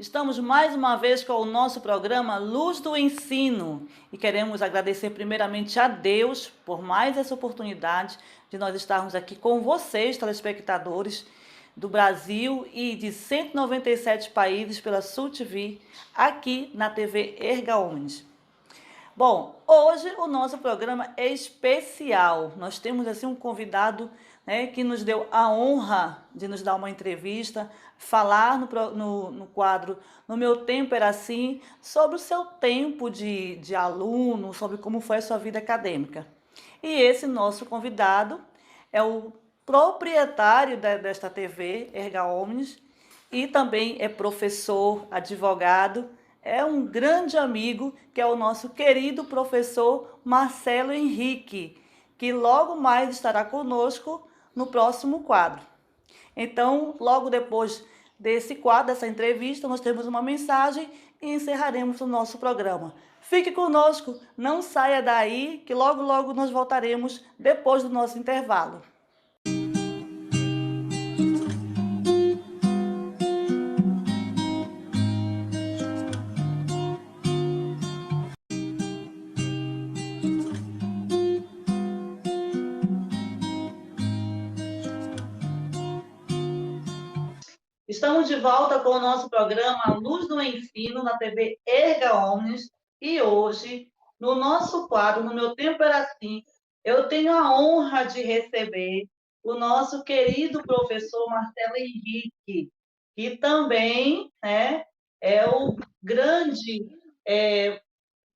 Estamos mais uma vez com o nosso programa Luz do Ensino e queremos agradecer primeiramente a Deus por mais essa oportunidade de nós estarmos aqui com vocês, telespectadores do Brasil e de 197 países pela Sul TV, aqui na TV Erga Omnes. Bom, hoje o nosso programa é especial. Nós temos assim um convidado, né, que nos deu a honra de nos dar uma entrevista, falar no quadro No Meu Tempo Era Assim, sobre o seu tempo de aluno, sobre como foi a sua vida acadêmica. E esse nosso convidado é o proprietário desta TV, Erga Omnes, e também é professor, advogado, é um grande amigo, que é o nosso querido professor Marcelo Henrique, que logo mais estará conosco no próximo quadro. Então, logo depois desse quadro, dessa entrevista, nós temos uma mensagem e encerraremos o nosso programa. Fique conosco, não saia daí, que logo, logo nós voltaremos depois do nosso intervalo. Estamos de volta com o nosso programa Luz do Ensino na TV Erga Omnes e hoje, no nosso quadro No Meu Tempo Era Assim, eu tenho a honra de receber o nosso querido professor Marcelo Henrique, que também é o grande,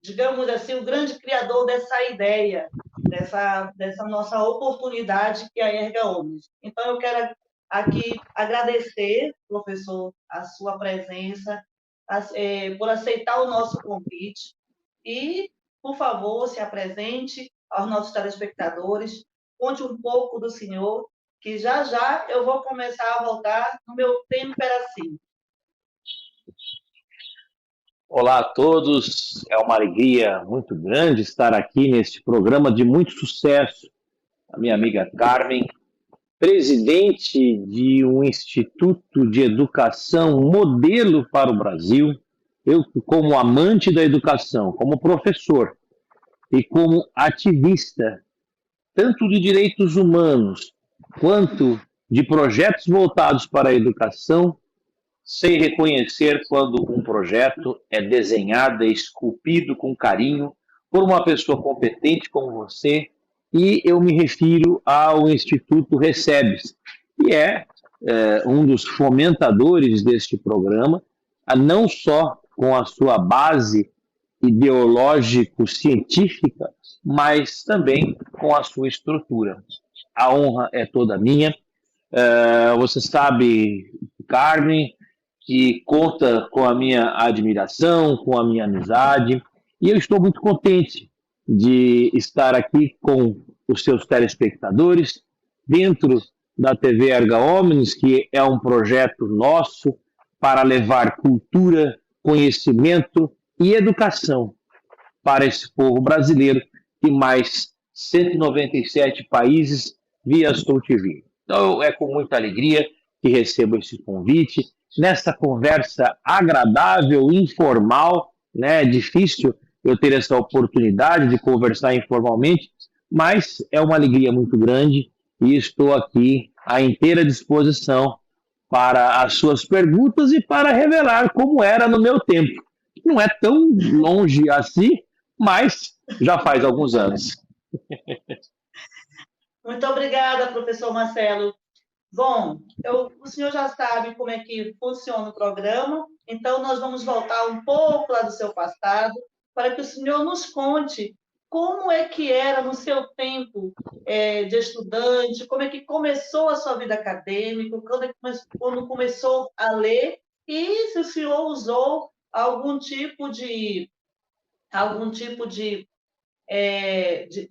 digamos assim, o grande criador dessa ideia, dessa nossa oportunidade que é a Erga Omnes. Então, eu quero aqui agradecer, professor, a sua presença, por aceitar o nosso convite e, por favor, se apresente aos nossos telespectadores, conte um pouco do senhor, que já já eu vou começar a voltar no meu tempo era assim. Olá a todos, é uma alegria muito grande estar aqui neste programa de muito sucesso. A minha amiga Carmen, presidente de um instituto de educação modelo para o Brasil, eu como amante da educação, como professor e como ativista, tanto de direitos humanos quanto de projetos voltados para a educação, sei reconhecer quando um projeto é desenhado, é esculpido com carinho por uma pessoa competente como você, e eu me refiro ao Instituto Recebes, que é um dos fomentadores deste programa, não só com a sua base ideológico-científica, mas também com a sua estrutura. A honra é toda minha. Você sabe, Carmen, que conta com a minha admiração, com a minha amizade, e eu estou muito contente de estar aqui com os seus telespectadores, dentro da TV Erga Omnes, que é um projeto nosso para levar cultura, conhecimento e educação para esse povo brasileiro e mais 197 países via Sul TV. Então, é com muita alegria que recebo esse convite, nessa conversa agradável, informal, né? É difícil eu ter essa oportunidade de conversar informalmente, mas é uma alegria muito grande e estou aqui à inteira disposição para as suas perguntas e para revelar como era no meu tempo. Não é tão longe assim, mas já faz alguns anos. Muito obrigada, professor Marcelo. Bom, o senhor já sabe como é que funciona o programa, então nós vamos voltar um pouco lá do seu passado, para que o senhor nos conte como é que era no seu tempo de estudante, como é que começou a sua vida acadêmica, quando começou a ler, e se o senhor usou algum tipo de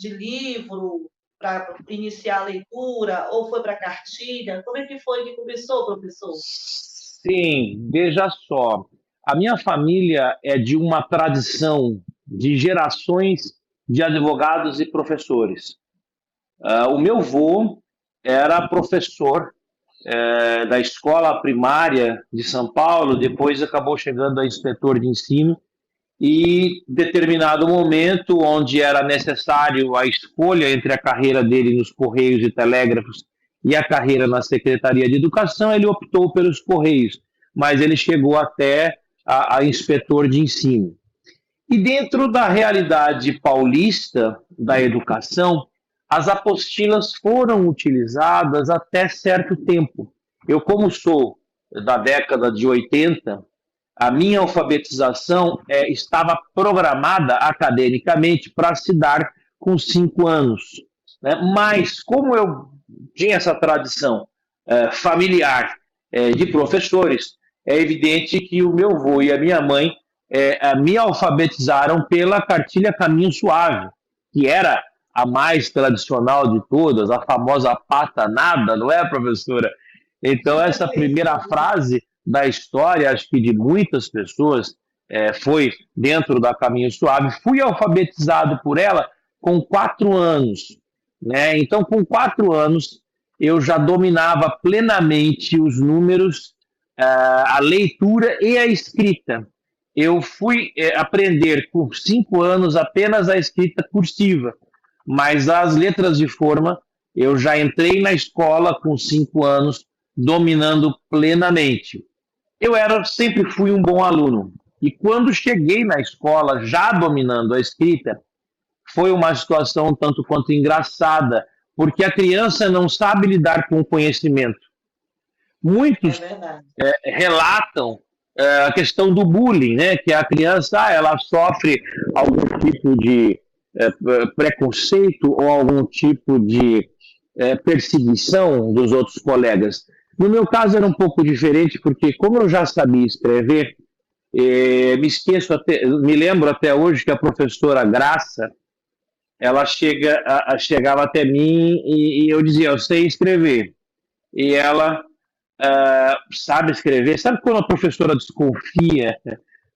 livro para iniciar a leitura, ou foi para cartilha? Como é que foi que começou, professor? Sim, veja só. A minha família é de uma tradição de gerações de advogados e professores. O meu avô era professor da escola primária de São Paulo, depois acabou chegando a inspetor de ensino, e determinado momento, onde era necessário a escolha entre a carreira dele nos Correios e Telégrafos e a carreira na Secretaria de Educação, ele optou pelos Correios, mas ele chegou até a inspetor de ensino. E dentro da realidade paulista da educação, as apostilas foram utilizadas até certo tempo. Eu, como sou da década de 80, a minha alfabetização estava programada academicamente para se dar com 5 anos. Né? Mas, como eu tinha essa tradição familiar de professores, é evidente que o meu avô e a minha mãe me alfabetizaram pela cartilha Caminho Suave, que era a mais tradicional de todas, a famosa pata nada, não é, professora? Então, essa primeira frase da história, acho que de muitas pessoas, foi dentro da Caminho Suave. Fui alfabetizado por ela com 4 anos. Né? Então, com 4 anos, eu já dominava plenamente os números, a leitura e a escrita. Eu fui aprender com 5 anos apenas a escrita cursiva, mas as letras de forma eu já entrei na escola com 5 anos dominando plenamente. Sempre fui um bom aluno, e quando cheguei na escola já dominando a escrita, foi uma situação um tanto quanto engraçada, porque a criança não sabe lidar com o conhecimento. Muitos relatam a questão do bullying, né? Que a criança ela sofre algum tipo de preconceito ou algum tipo de perseguição dos outros colegas. No meu caso era um pouco diferente, porque como eu já sabia escrever, me lembro até hoje que a professora Graça, ela chegava até mim e eu dizia, eu sei escrever. E ela sabe escrever. Sabe quando a professora desconfia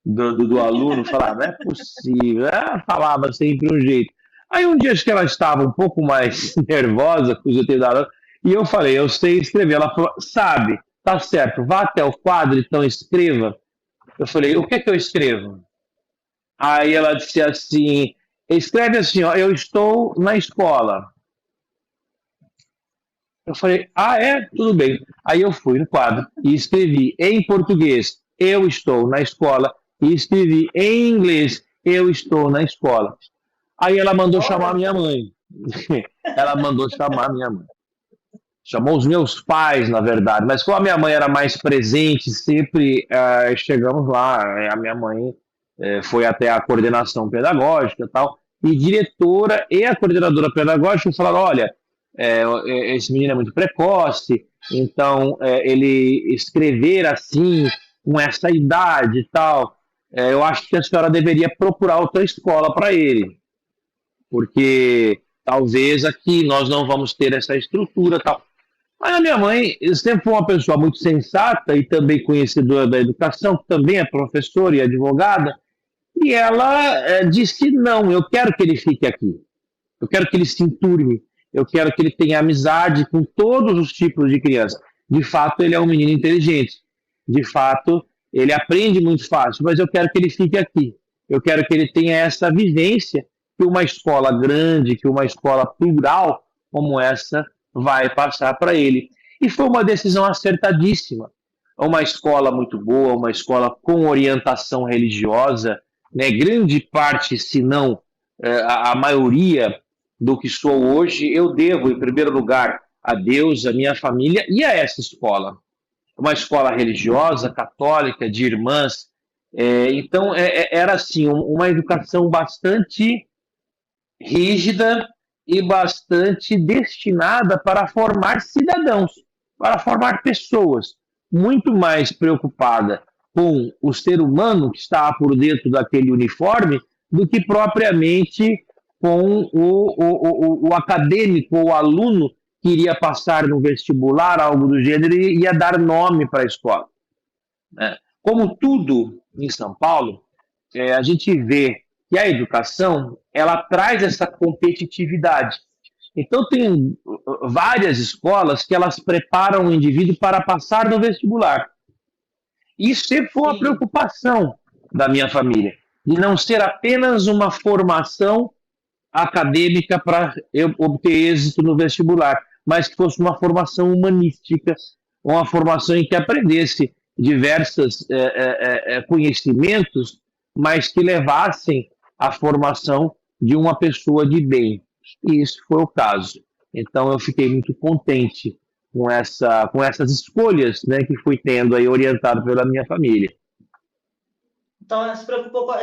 do aluno, falava, não é possível. Ela falava sempre um jeito. Aí um dia acho que ela estava um pouco mais nervosa com os determinados alunos, e eu falei, eu sei escrever. Ela falou, sabe, tá certo, vá até o quadro, então escreva. Eu falei, o que é que eu escrevo? Aí ela disse assim, escreve assim, ó, eu estou na escola. Eu falei, tudo bem. Aí eu fui no quadro e escrevi em português, eu estou na escola, e escrevi em inglês, eu estou na escola. Aí ela mandou chamar minha mãe. Ela mandou chamar minha mãe. Chamou os meus pais, na verdade, mas como a minha mãe era mais presente, sempre chegamos lá, a minha mãe foi até a coordenação pedagógica e tal, e diretora e a coordenadora pedagógica falaram, olha, esse menino é muito precoce, então ele escrever assim, com essa idade e tal, eu acho que a senhora deveria procurar outra escola para ele, porque talvez aqui nós não vamos ter essa estrutura e tal. Mas a minha mãe sempre foi uma pessoa muito sensata e também conhecedora da educação, que também é professora e advogada, e ela disse, não, eu quero que ele fique aqui, eu quero que ele se enturme, eu quero que ele tenha amizade com todos os tipos de criança. De fato, ele é um menino inteligente, de fato, ele aprende muito fácil, mas eu quero que ele fique aqui, eu quero que ele tenha essa vivência que uma escola grande, que uma escola plural como essa vai passar para ele. E foi uma decisão acertadíssima. Uma escola muito boa, uma escola com orientação religiosa, né? Grande parte, se não a maioria do que sou hoje, eu devo, em primeiro lugar, a Deus, a minha família e a essa escola. Uma escola religiosa, católica, de irmãs. Então, era assim, uma educação bastante rígida e bastante destinada para formar cidadãos, para formar pessoas, muito mais preocupada com o ser humano que está por dentro daquele uniforme do que propriamente com o acadêmico ou o aluno que iria passar no vestibular, algo do gênero, e ia dar nome para a escola. Como tudo em São Paulo, a gente vê que a educação ela traz essa competitividade. Então, tem várias escolas que elas preparam o indivíduo para passar no vestibular. Isso sempre foi uma Sim. preocupação da minha família, de não ser apenas uma formação acadêmica para eu obter êxito no vestibular, mas que fosse uma formação humanística, uma formação em que aprendesse diversos conhecimentos, mas que levassem à formação de uma pessoa de bem. E isso foi o caso. Então eu fiquei muito contente com essas escolhas, né, que fui tendo aí orientado pela minha família. Então, ela se preocupa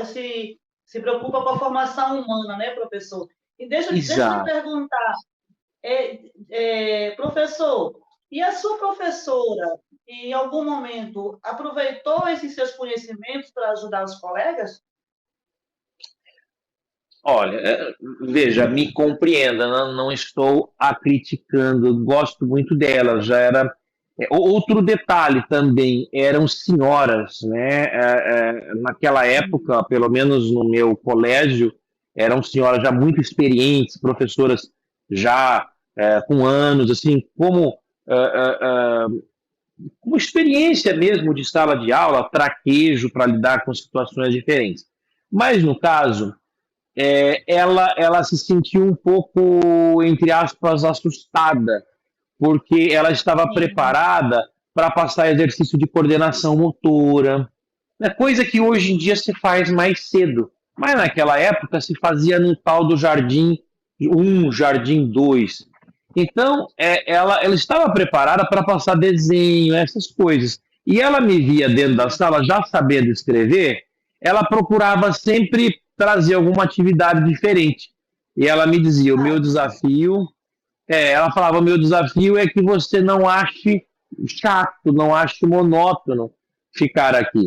com a formação humana, né, professor? E deixa eu lhe Exato. perguntar, professor, e a sua professora, em algum momento, aproveitou esses seus conhecimentos para ajudar os colegas? Olha, veja, me compreenda, não estou a criticando, gosto muito dela, já era. Outro detalhe também, eram senhoras, né? Naquela época, pelo menos no meu colégio, eram senhoras já muito experientes, professoras já com anos, assim, como experiência mesmo de sala de aula, traquejo para lidar com situações diferentes. Mas no caso, ela se sentiu um pouco, entre aspas, assustada, porque ela estava Sim, preparada para passar exercício de coordenação motora, né, coisa que hoje em dia se faz mais cedo. Mas naquela época se fazia no tal do Jardim 1, Jardim 2. Então, ela estava preparada para passar desenho, essas coisas. E ela me via dentro da sala, já sabendo escrever, ela procurava sempre trazer alguma atividade diferente. E ela me dizia: o meu desafio ela falava: o meu desafio é que você não ache chato, não ache monótono ficar aqui.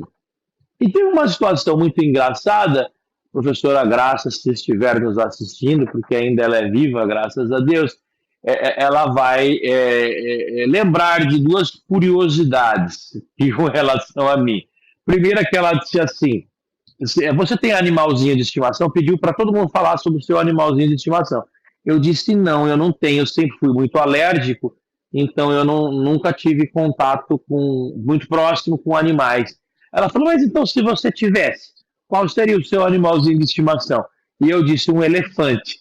E teve uma situação muito engraçada, professora Graça, se estiver nos assistindo, porque ainda ela é viva, graças a Deus, ela vai lembrar de duas curiosidades com relação a mim. Primeira, que ela disse assim: você tem animalzinho de estimação? Pediu para todo mundo falar sobre o seu animalzinho de estimação. Eu disse: não, eu não tenho, eu sempre fui muito alérgico, então eu nunca tive contato muito próximo com animais. Ela falou: mas então, se você tivesse, qual seria o seu animalzinho de estimação? E eu disse: um elefante.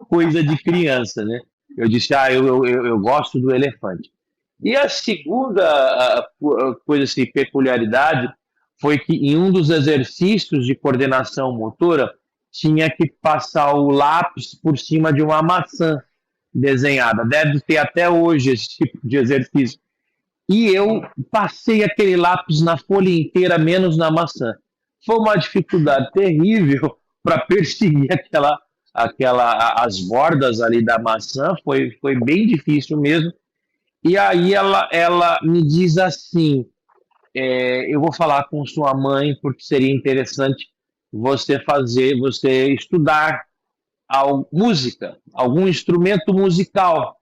Coisa de criança, né? Eu disse: eu gosto do elefante. E a segunda coisa, assim, peculiaridade, foi que em um dos exercícios de coordenação motora, tinha que passar o lápis por cima de uma maçã desenhada. Deve ter até hoje esse tipo de exercício. E eu passei aquele lápis na folha inteira, menos na maçã. Foi uma dificuldade terrível para perseguir as bordas ali da maçã, foi bem difícil mesmo. E aí ela me diz assim: eu vou falar com sua mãe porque seria interessante você estudar música, algum instrumento musical,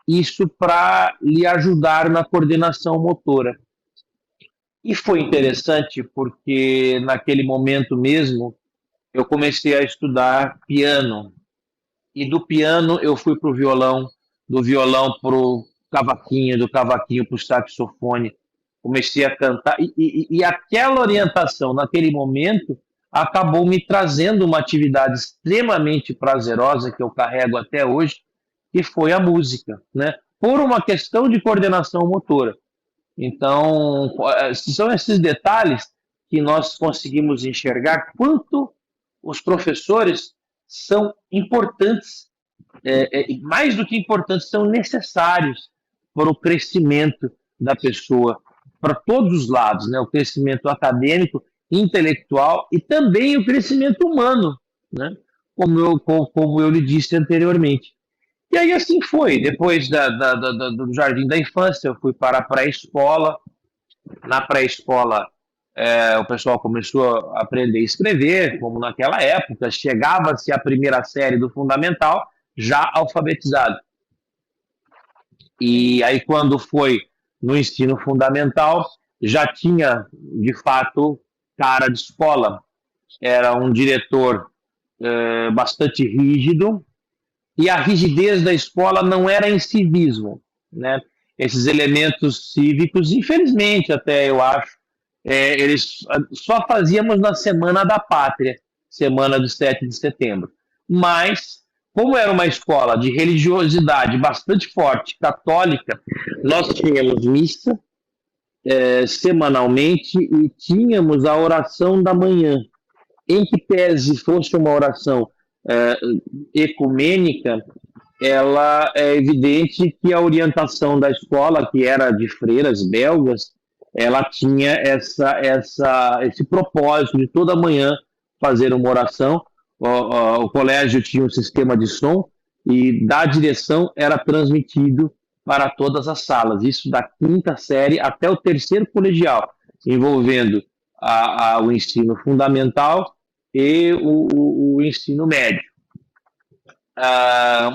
isso para lhe ajudar na coordenação motora. E foi interessante porque naquele momento mesmo eu comecei a estudar piano. E do piano eu fui para o violão, do violão para o cavaquinho, do cavaquinho para o saxofone. Comecei a cantar. E aquela orientação, naquele momento, acabou me trazendo uma atividade extremamente prazerosa que eu carrego até hoje, que foi a música, né? Por uma questão de coordenação motora. Então, são esses detalhes que nós conseguimos enxergar quanto os professores são importantes, mais do que importantes, são necessários para o crescimento da pessoa, para todos os lados, né? O crescimento acadêmico, intelectual e também o crescimento humano, né? Como eu lhe disse anteriormente. E aí assim foi. Depois do jardim da infância, eu fui para a pré-escola. Na pré-escola, o pessoal começou a aprender a escrever, como naquela época, chegava-se à primeira série do fundamental já alfabetizado. E sim. aí, quando foi no ensino fundamental, já tinha, de fato, cara de escola. Era um diretor bastante rígido, e a rigidez da escola não era em civismo, né? Esses elementos cívicos, infelizmente até eu acho, eles só fazíamos na Semana da Pátria, semana de 7 de setembro. Mas, como era uma escola de religiosidade bastante forte, católica, nós tínhamos missa semanalmente e tínhamos a oração da manhã, em que pese fosse uma oração ecumênica, ela é evidente que a orientação da escola, que era de freiras belgas, ela tinha esse propósito de toda manhã fazer uma oração. O colégio tinha um sistema de som e da direção era transmitido para todas as salas, isso da quinta série até o terceiro colegial, envolvendo o ensino fundamental e o ensino médio.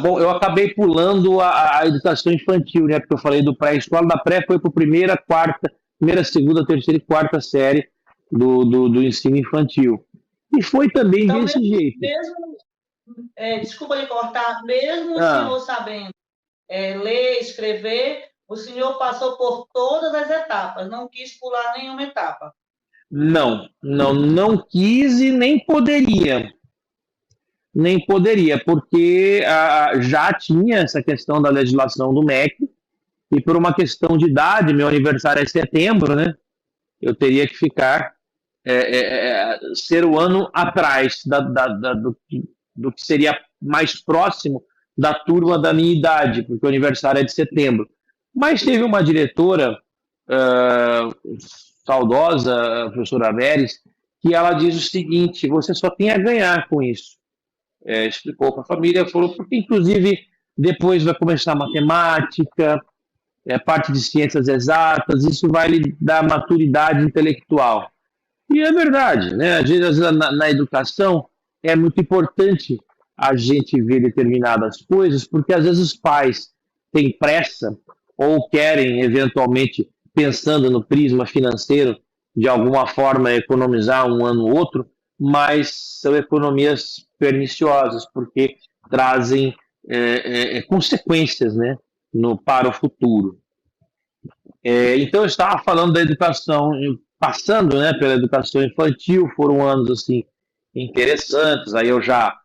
Bom, eu acabei pulando a educação infantil, né? Porque eu falei do pré-escola, da pré foi para a primeira, segunda, terceira e quarta série do ensino infantil. E foi também Então, desse jeito. Desculpa lhe cortar, mesmo o senhor sabendo ler, escrever, o senhor passou por todas as etapas, não quis pular nenhuma etapa. Não quis e nem poderia. Porque já tinha essa questão da legislação do MEC, e por uma questão de idade, meu aniversário é setembro, né? Eu teria que ficar, ser o ano atrás do que seria mais próximo da turma da minha idade, porque o aniversário é de setembro. Mas teve uma diretora, saudosa, a professora Meres, que ela diz o seguinte: você só tem a ganhar com isso. Explicou para a família, falou, porque inclusive depois vai começar matemática, parte de ciências exatas, isso vai lhe dar maturidade intelectual. E é verdade, né? Às vezes na educação é muito importante a gente ver determinadas coisas, porque às vezes os pais têm pressa ou querem, eventualmente, pensando no prisma financeiro, de alguma forma economizar um ano ou outro, mas são economias perniciosas, porque trazem consequências, né, para o futuro. Então, eu estava falando da educação, passando, né, pela educação infantil, foram anos assim interessantes. Aí eu já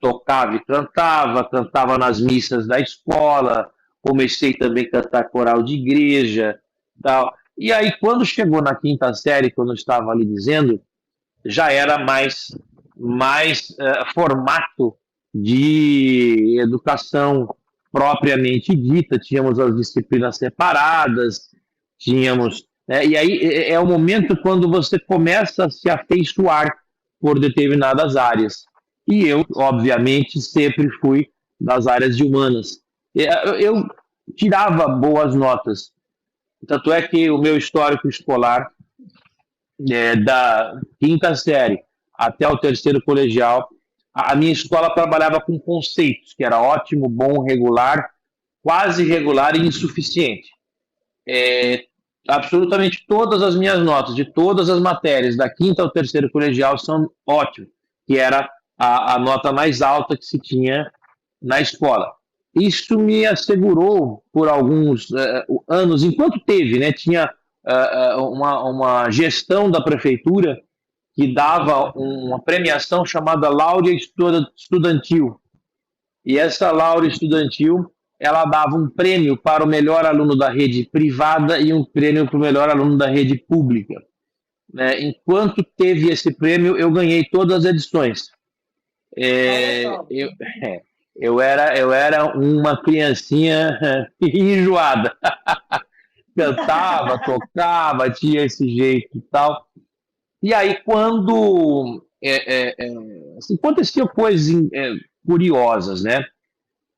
tocava e cantava nas missas da escola, comecei também a cantar coral de igreja, tal. E aí, quando chegou na quinta série, quando eu estava ali dizendo, já era mais formato de educação propriamente dita, tínhamos as disciplinas separadas, tínhamos... e aí é o momento quando você começa a se afeiçoar por determinadas áreas. E eu, obviamente, sempre fui das áreas de humanas. Eu tirava boas notas. Tanto é que o meu histórico escolar, da quinta série até o terceiro colegial, a minha escola trabalhava com conceitos, que era ótimo, bom, regular, quase regular e insuficiente. Absolutamente todas as minhas notas, de todas as matérias, da quinta ao terceiro colegial, são ótimas, que era a nota mais alta que se tinha na escola. Isso me assegurou por alguns anos, enquanto teve, né, tinha uma gestão da prefeitura que dava uma premiação chamada Laurea Estudantil. E essa Laurea Estudantil, ela dava um prêmio para o melhor aluno da rede privada e um prêmio para o melhor aluno da rede pública. Enquanto teve esse prêmio, eu ganhei todas as edições. Eu era uma criancinha enjoada. Cantava, tocava, tinha esse jeito e tal. E aí, quando aconteciam coisas curiosas, né?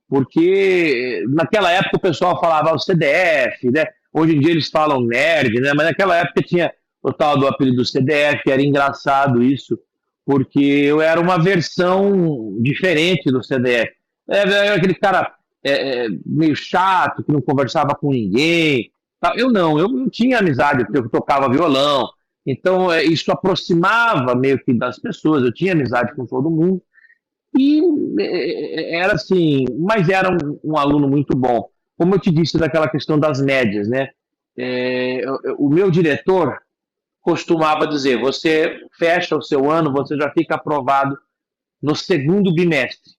Porque naquela época o pessoal falava o CDF, né? Hoje em dia eles falam nerd, né? Mas naquela época tinha o tal do apelido do CDF, era engraçado isso, porque eu era uma versão diferente do CDF. Era aquele cara meio chato, que não conversava com ninguém. Eu não, eu tinha amizade, porque eu tocava violão, Então, isso aproximava meio que das pessoas, eu tinha amizade com todo mundo, e era assim, mas era um aluno muito bom. Como eu te disse daquela questão das médias, né? O meu diretor costumava dizer, você fecha o seu ano, você já fica aprovado no segundo bimestre,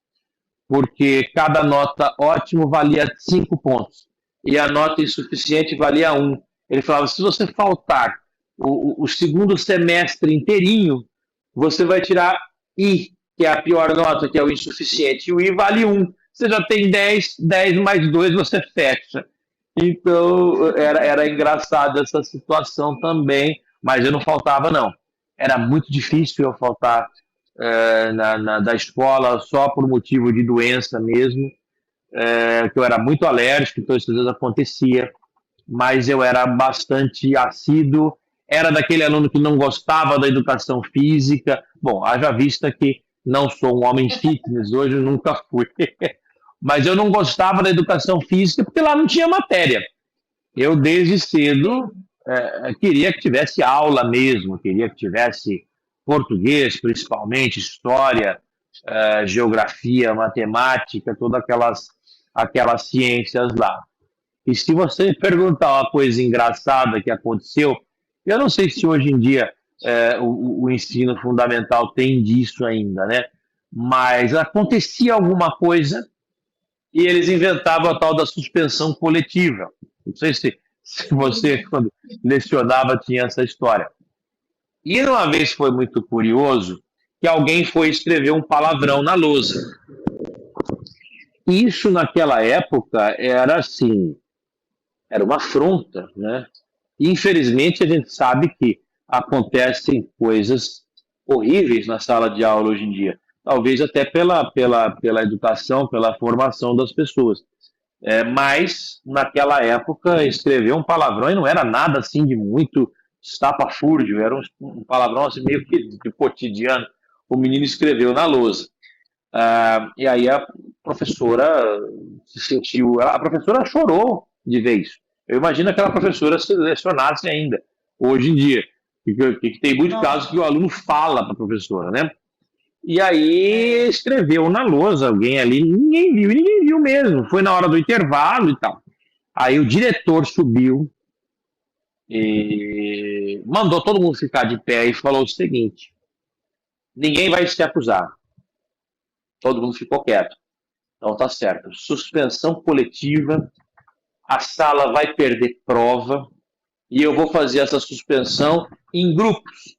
porque cada nota ótimo valia 5 pontos, e a nota insuficiente valia 1. Ele falava, se você faltar o segundo semestre inteirinho, você vai tirar I, que é a pior nota, que é o insuficiente, e o I vale 1. Você já tem 10, 10 mais 2, você fecha. Então, era engraçada essa situação também, mas eu não faltava, não. Era muito difícil eu faltar da escola só por motivo de doença mesmo, que eu era muito alérgico, então isso às vezes acontecia, mas eu era bastante assíduo, era daquele aluno que não gostava da educação física. Bom, haja vista que não sou um homem fitness, hoje eu nunca fui, mas eu não gostava da educação física porque lá não tinha matéria. Eu, desde cedo, queria que tivesse aula mesmo, queria que tivesse português, principalmente, história, geografia, matemática, todas aquelas ciências lá. E se você me perguntar uma coisa engraçada que aconteceu, eu não sei se hoje em dia o ensino fundamental tem disso ainda, né? Mas acontecia alguma coisa e eles inventavam a tal da suspensão coletiva. Não sei se você, quando lecionava, tinha essa história. E uma vez foi muito curioso que alguém foi escrever um palavrão na lousa. Isso, naquela época, era assim, era uma afronta, né? E, infelizmente, a gente sabe que acontecem coisas horríveis na sala de aula hoje em dia. Talvez até pela educação, pela formação das pessoas. Mas, naquela época, escrever um palavrão e não era nada assim de muito estapafúrdio, era um palavrão assim, meio que de cotidiano. O menino escreveu na lousa. E aí a professora se sentiu... A professora chorou de ver isso. Eu imagino que aquela professora se lecionasse ainda, hoje em dia. Porque tem muito caso que o aluno fala para a professora, né? E aí escreveu na lousa, alguém ali, ninguém viu mesmo. Foi na hora do intervalo e tal. Aí o diretor subiu e mandou todo mundo ficar de pé e falou o seguinte: ninguém vai se acusar. Todo mundo ficou quieto. Então tá certo. Suspensão coletiva, a sala vai perder prova e eu vou fazer essa suspensão em grupos.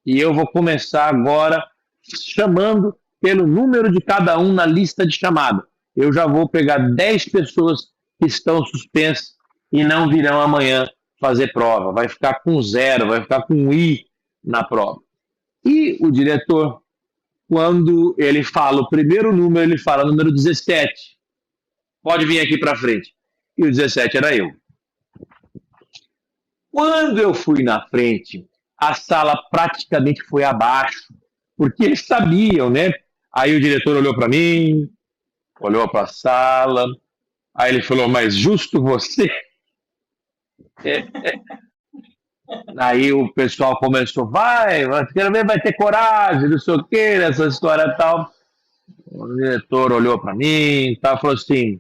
E eu vou começar agora chamando pelo número de cada um na lista de chamada. Eu já vou pegar 10 pessoas que estão suspensas e não virão amanhã fazer prova. Vai ficar com 0, vai ficar com I na prova. E o diretor, quando ele fala o primeiro número, ele fala número 17. Pode vir aqui para frente. E o 17 era eu. Quando eu fui na frente, a sala praticamente foi abaixo, porque eles sabiam, né? Aí o diretor olhou para mim, olhou para a sala, aí ele falou, mas justo você? Aí o pessoal começou, quero ver, vai ter coragem, não sei o que, essa história e tal. O diretor olhou para mim e falou assim,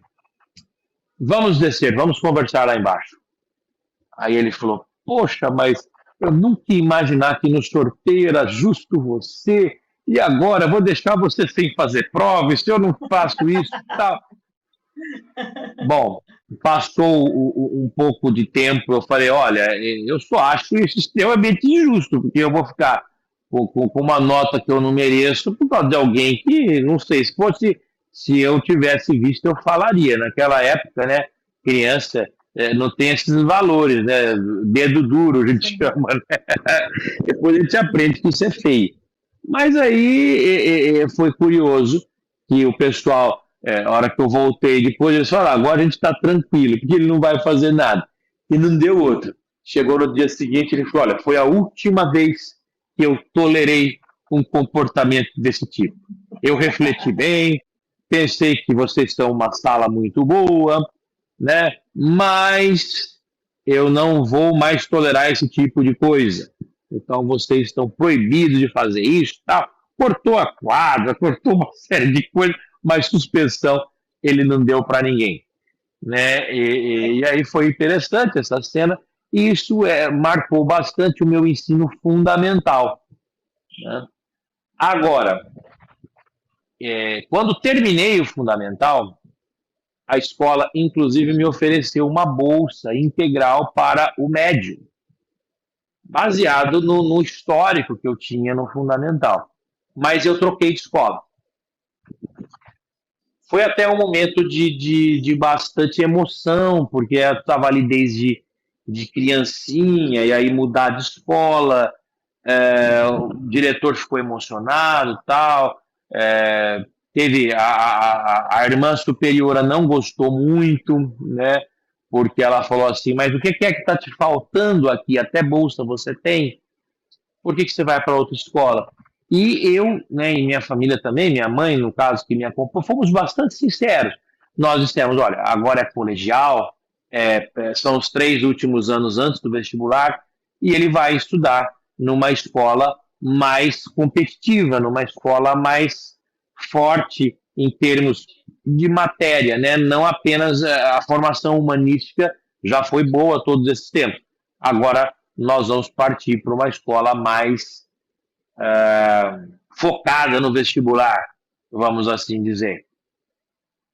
vamos descer, vamos conversar lá embaixo. Aí ele falou, poxa, mas eu nunca ia imaginar que no sorteio era justo você, e agora vou deixar você sem fazer prova, e se eu não faço isso e tal. Bom, passou um pouco de tempo, eu falei, olha, eu só acho isso extremamente injusto, porque eu vou ficar com uma nota que eu não mereço por causa de alguém que, não sei, se eu tivesse visto, eu falaria. Naquela época, né, criança não tem esses valores, né, dedo duro, a gente chama, né? Depois a gente aprende que isso é feio. Mas aí foi curioso que o pessoal... a hora que eu voltei, depois eles falaram, agora a gente está tranquilo, porque ele não vai fazer nada. E não deu outra. Chegou no dia seguinte, ele falou, olha, foi a última vez que eu tolerei um comportamento desse tipo. Eu refleti bem, pensei que vocês são uma sala muito boa, né? Mas eu não vou mais tolerar esse tipo de coisa. então vocês estão proibidos de fazer isso, tal. Cortou a quadra, cortou uma série de coisas, mas suspensão ele não deu para ninguém, né? E aí foi interessante essa cena, e isso marcou bastante o meu ensino fundamental, né? Agora, quando terminei o fundamental, a escola, inclusive, me ofereceu uma bolsa integral para o médio, baseado no histórico que eu tinha no fundamental. Mas eu troquei de escola. Foi até um momento de bastante emoção, porque eu estava ali desde criancinha, e aí mudar de escola, o diretor ficou emocionado e tal, teve a irmã superiora não gostou muito, né? Porque ela falou assim, mas o que é que está te faltando aqui? Até bolsa você tem? Por que você vai para outra escola? E eu, né, e minha família também, minha mãe, no caso, que me acompanhou, fomos bastante sinceros. Nós dissemos, olha, agora é colegial, são os 3 últimos anos antes do vestibular, e ele vai estudar numa escola mais competitiva, numa escola mais forte em termos de matéria, né? Não apenas a formação humanística já foi boa todos esses tempos. Agora nós vamos partir para uma escola mais focada no vestibular, vamos assim dizer.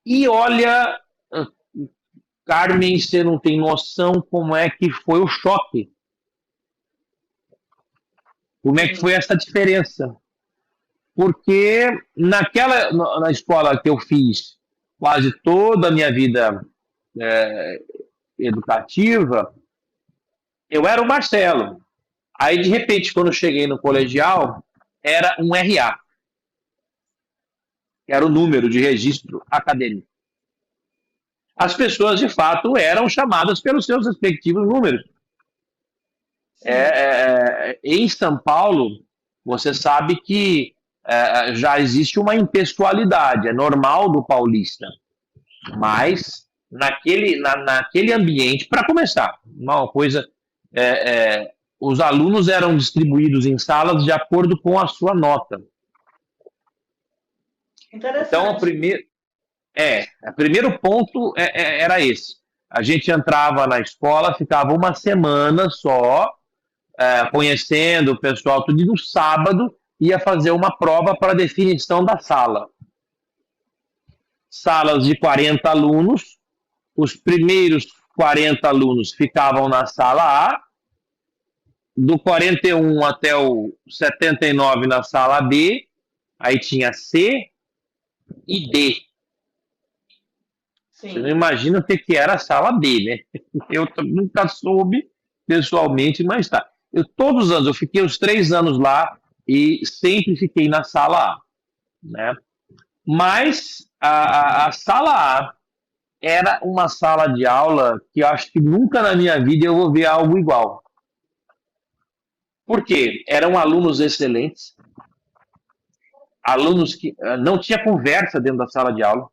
E olha, Carmen, você não tem noção como é que foi o choque. Como é que foi essa diferença? Porque na escola que eu fiz quase toda a minha vida educativa, eu era o Marcelo. Aí, de repente, quando eu cheguei no colegial, era um RA. Era o número de registro acadêmico. As pessoas, de fato, eram chamadas pelos seus respectivos números. Em São Paulo, você sabe que já existe uma impessoalidade, é normal do paulista. Mas, naquele ambiente, para começar, uma coisa... os alunos eram distribuídos em salas de acordo com a sua nota. Então, o primeiro ponto era esse. A gente entrava na escola, ficava uma semana só, conhecendo o pessoal, tudo, e no sábado ia fazer uma prova para definição da sala. Salas de 40 alunos, os primeiros 40 alunos ficavam na sala A, do 41 até o 79 na sala B, aí tinha C e D. Sim. Você não imagina o que era a sala B, né? Eu nunca soube pessoalmente, mas tá. Todos os anos, eu fiquei os 3 anos lá e sempre fiquei na sala A, né? Mas a sala A era uma sala de aula que eu acho que nunca na minha vida eu vou ver algo igual. Por quê? Eram alunos excelentes, alunos que não tinha conversa dentro da sala de aula.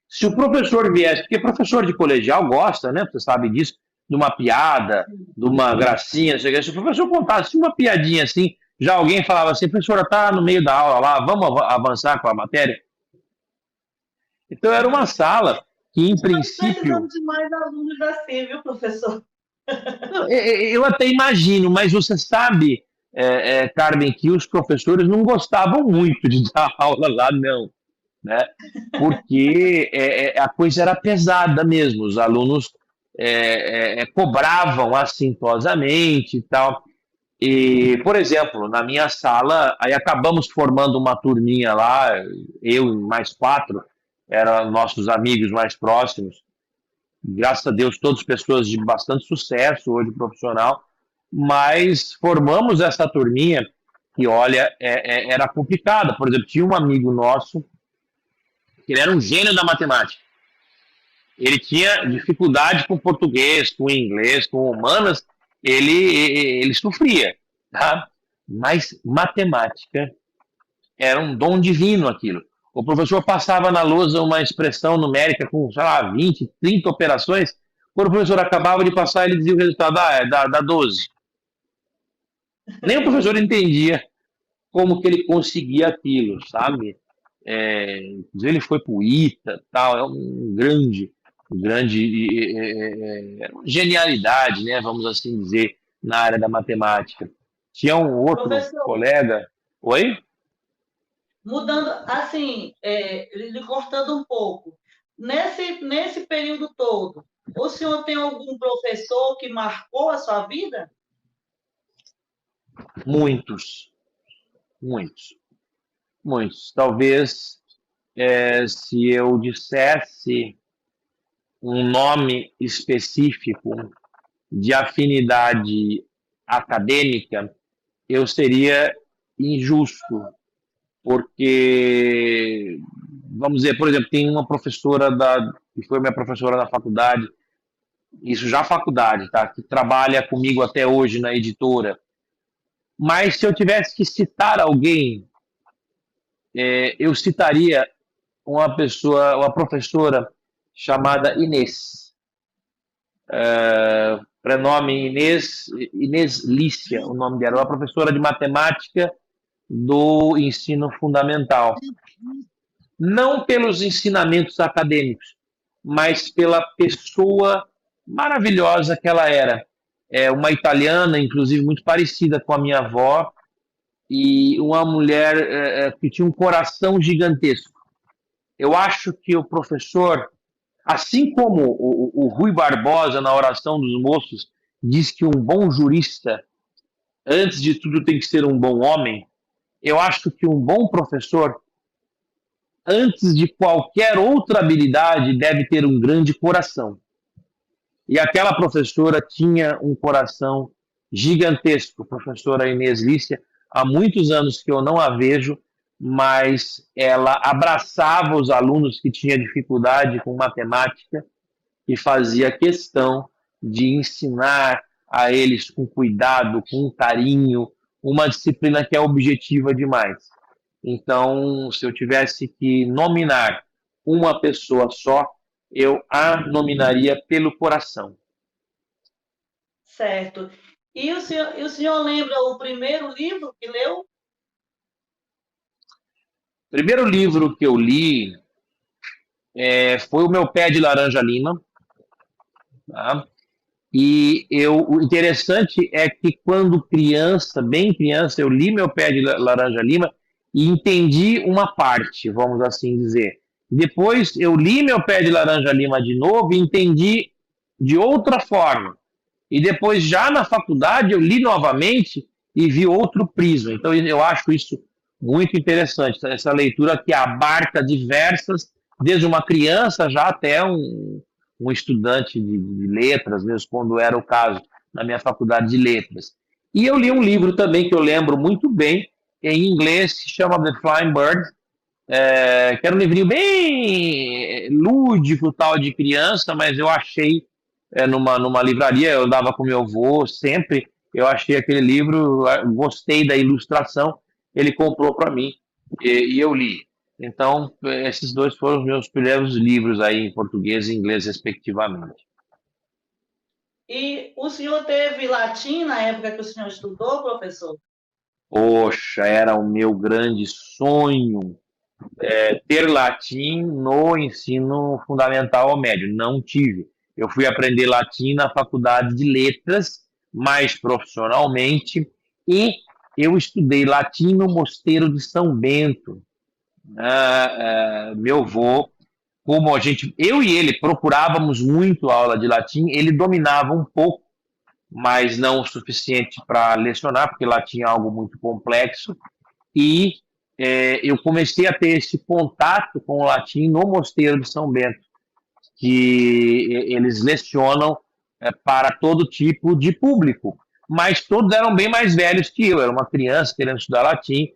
Se o professor viesse, porque professor de colegial gosta, né? Você sabe disso, de uma piada, de uma gracinha. Se o professor contasse uma piadinha assim, já alguém falava assim, professora, está no meio da aula lá, vamos avançar com a matéria? Então era uma sala que, em princípio... Precisamos de mais alunos assim, viu, professor? Eu até imagino, mas você sabe, Carmen, que os professores não gostavam muito de dar aula lá, não, né? Porque a coisa era pesada mesmo, os alunos cobravam assintosamente e tal. E, por exemplo, na minha sala, aí acabamos formando uma turminha lá, eu e mais 4, eram nossos amigos mais próximos. Graças a Deus, todas pessoas de bastante sucesso hoje profissional, mas formamos essa turminha que, olha, era complicada. Por exemplo, tinha um amigo nosso que ele era um gênio da matemática. Ele tinha dificuldade com português, com inglês, com humanas, ele sofria, tá? Mas matemática era um dom divino aquilo. O professor passava na lousa uma expressão numérica com, sei lá, 20, 30 operações. Quando o professor acabava de passar, ele dizia o resultado, dá 12. Nem o professor entendia como que ele conseguia aquilo, sabe? Ele foi poeta, tal, é um grande genialidade, né? Vamos assim dizer, na área da matemática. Tinha um outro Professor, colega, oi? mudando, assim, lhe cortando um pouco, nesse período todo, o senhor tem algum professor que marcou a sua vida? Muitos, muitos, muitos. Talvez se eu dissesse um nome específico de afinidade acadêmica, eu seria injusto, porque, vamos dizer, por exemplo, tem uma professora que foi minha professora na faculdade, isso já faculdade, tá? Que trabalha comigo até hoje na editora. Mas se eu tivesse que citar alguém, eu citaria uma professora chamada Inês. Prenome Inês Lícia, o nome dela, uma professora de matemática do ensino fundamental. Não pelos ensinamentos acadêmicos, mas pela pessoa maravilhosa que ela era. É uma italiana, inclusive muito parecida com a minha avó, e uma mulher que tinha um coração gigantesco. Eu acho que o professor, assim como o Rui Barbosa, na oração dos moços, diz que um bom jurista, antes de tudo, tem que ser um bom homem, eu acho que um bom professor, antes de qualquer outra habilidade, deve ter um grande coração. E aquela professora tinha um coração gigantesco, professora Inês Lícia, há muitos anos que eu não a vejo, mas ela abraçava os alunos que tinham dificuldade com matemática e fazia questão de ensinar a eles com cuidado, com carinho, uma disciplina que é objetiva demais. Então, se eu tivesse que nominar uma pessoa só, eu a nominaria pelo coração. Certo. E o senhor lembra o primeiro livro que leu? O O primeiro livro que eu li foi O Meu Pé de Laranja Lima. Tá? O interessante é que quando criança, bem criança, eu li Meu Pé de Laranja Lima e entendi uma parte, vamos assim dizer. Depois eu li Meu Pé de Laranja Lima de novo e entendi de outra forma. E depois, já na faculdade, eu li novamente e vi outro prisma. Então, eu acho isso muito interessante, essa leitura que abarca diversas, desde uma criança já até um estudante de letras, mesmo quando era o caso, na minha faculdade de letras. E eu li um livro também que eu lembro muito bem, em inglês, que se chama The Flying Bird, que era um livrinho bem lúdico, tal, de criança, mas eu achei numa livraria, eu andava com meu avô sempre, eu achei aquele livro, gostei da ilustração, ele comprou para mim e eu li. Então, esses dois foram os meus primeiros livros aí em português e inglês, respectivamente. E o senhor teve latim na época que o senhor estudou, professor? Poxa, era o meu grande sonho ter latim no ensino fundamental ao médio. Não tive. Eu fui aprender latim na faculdade de letras, mais profissionalmente, e eu estudei latim no Mosteiro de São Bento. Meu avô, como eu e ele procurávamos muito aula de latim, ele dominava um pouco, mas não o suficiente para lecionar, porque latim é algo muito complexo, e eu comecei a ter esse contato com o latim no Mosteiro de São Bento, que eles lecionam para todo tipo de público, mas todos eram bem mais velhos que eu. Era uma criança querendo estudar latim.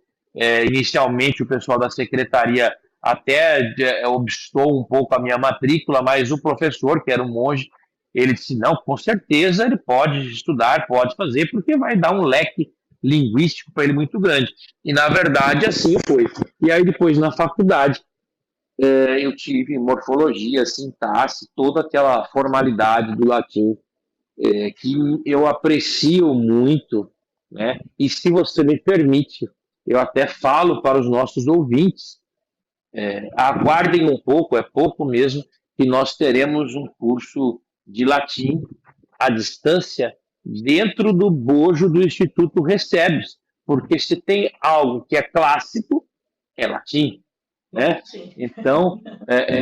Inicialmente, o pessoal da secretaria até obstou um pouco a minha matrícula, mas o professor, que era um monge, ele disse: não, com certeza ele pode estudar, pode fazer, porque vai dar um leque linguístico para ele muito grande. E, na verdade, assim foi. E aí, depois, na faculdade, eu tive morfologia, sintaxe, toda aquela formalidade do latim que eu aprecio muito, né? E se você me permite, eu até falo para os nossos ouvintes, aguardem um pouco, é pouco mesmo, que nós teremos um curso de latim à distância dentro do bojo do Instituto Recebes, porque se tem algo que é clássico, é latim, né? Sim. Então,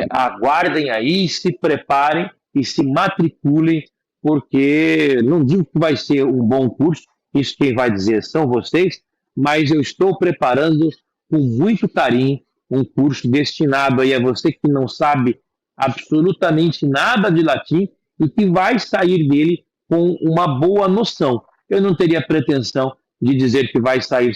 aguardem aí, se preparem e se matriculem, porque não digo que vai ser um bom curso, isso quem vai dizer são vocês, mas eu estou preparando com muito carinho um curso destinado aí a você que não sabe absolutamente nada de latim e que vai sair dele com uma boa noção. Eu não teria pretensão de dizer que vai sair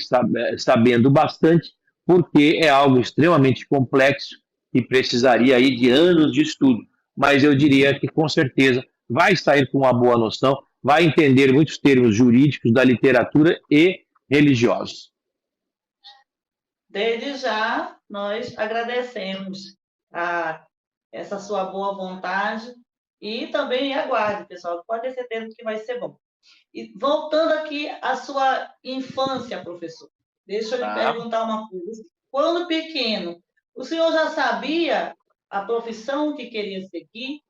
sabendo bastante, porque é algo extremamente complexo e precisaria aí de anos de estudo. Mas eu diria que com certeza vai sair com uma boa noção, vai entender muitos termos jurídicos da literatura e religiosos. Desde já, nós agradecemos a essa sua boa vontade e também aguarde, pessoal, pode ter certeza que vai ser bom. E voltando aqui à sua infância, professor, deixa eu lhe Tá? perguntar uma coisa. Quando pequeno, o senhor já sabia a profissão que queria seguir?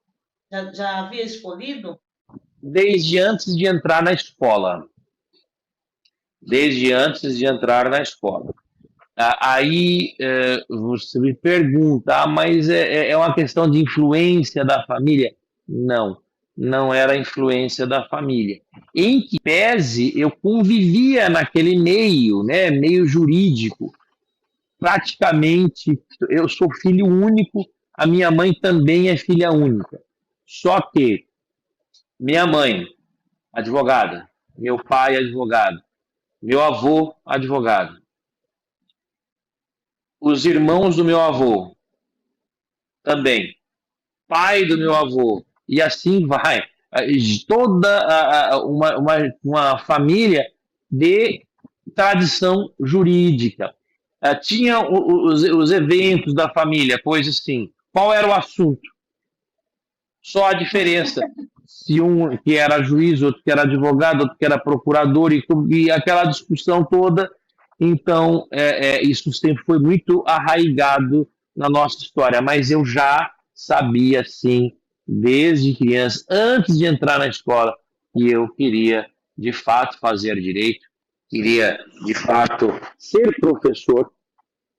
Já havia escolhido? Desde antes de entrar na escola. Desde antes de entrar na escola. Aí você me pergunta, mas é uma questão de influência da família? Não, não era influência da família. Em que pese eu convivia naquele meio, né, meio jurídico. Praticamente, eu sou filho único, a minha mãe também é filha única. Só que minha mãe, advogada, meu pai, advogado, meu avô, advogado, os irmãos do meu avô, também, pai do meu avô, e assim vai. Toda uma família de tradição jurídica. Tinha os eventos da família, pois assim, qual era o assunto? Só a diferença. Se um que era juiz, outro que era advogado, outro que era procurador, e aquela discussão toda. Então, isso sempre foi muito arraigado na nossa história. Mas eu já sabia, sim, desde criança, antes de entrar na escola, que eu queria, de fato, fazer direito, queria, de fato, ser professor,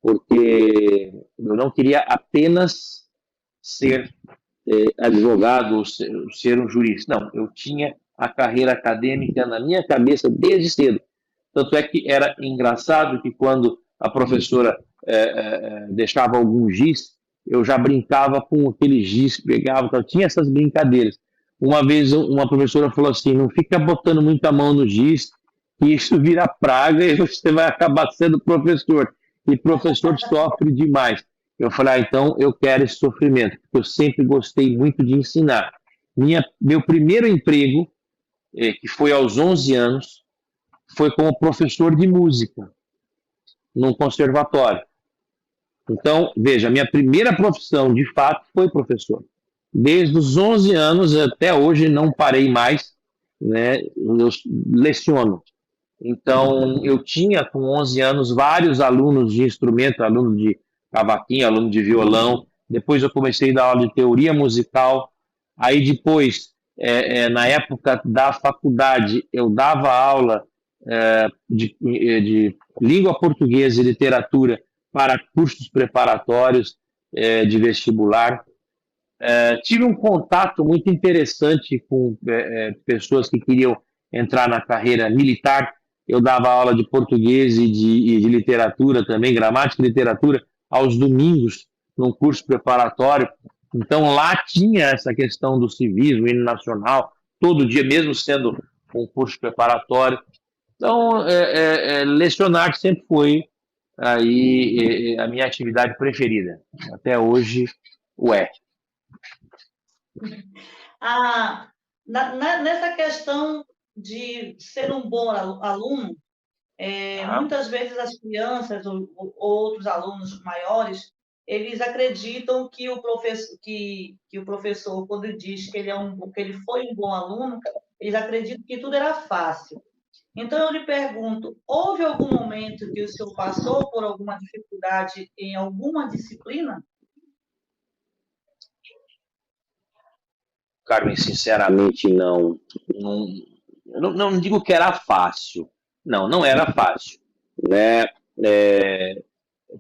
porque eu não queria apenas ser advogado ou ser um jurista. Não, eu tinha a carreira acadêmica na minha cabeça desde cedo. Tanto é que era engraçado que quando a professora deixava algum giz, eu já brincava com aquele giz que pegava, então tinha essas brincadeiras. Uma vez uma professora falou assim, não fica botando muita mão no giz, que isso vira praga e você vai acabar sendo professor. E professor sofre demais. Eu falei, então eu quero esse sofrimento, porque eu sempre gostei muito de ensinar. Meu primeiro emprego, que foi aos 11 anos, foi como professor de música, num conservatório. Então, veja, minha primeira profissão, de fato, foi professor. Desde os 11 anos até hoje não parei mais, né? Eu leciono. Então, eu tinha com 11 anos vários alunos de instrumento, aluno de cavaquinho, aluno de violão. Depois eu comecei a dar aula de teoria musical. Aí depois, na época da faculdade, eu dava aula de língua portuguesa e literatura para cursos preparatórios de vestibular. Tive um contato muito interessante com pessoas que queriam entrar na carreira militar. Eu dava aula de português e de literatura também, gramática e literatura, aos domingos, num curso preparatório. Então, lá tinha essa questão do civismo, hino nacional, todo dia, mesmo sendo um curso preparatório. Então, lecionar sempre foi aí a minha atividade preferida. Até hoje o é. Nessa questão de ser um bom aluno, Tá? muitas vezes as crianças ou outros alunos maiores, eles acreditam que o professor, quando diz que ele foi um bom aluno, eles acreditam que tudo era fácil. Então, eu lhe pergunto, houve algum momento que o senhor passou por alguma dificuldade em alguma disciplina? Carmen, sinceramente, não. Não digo que era fácil. Não, não era fácil. Né?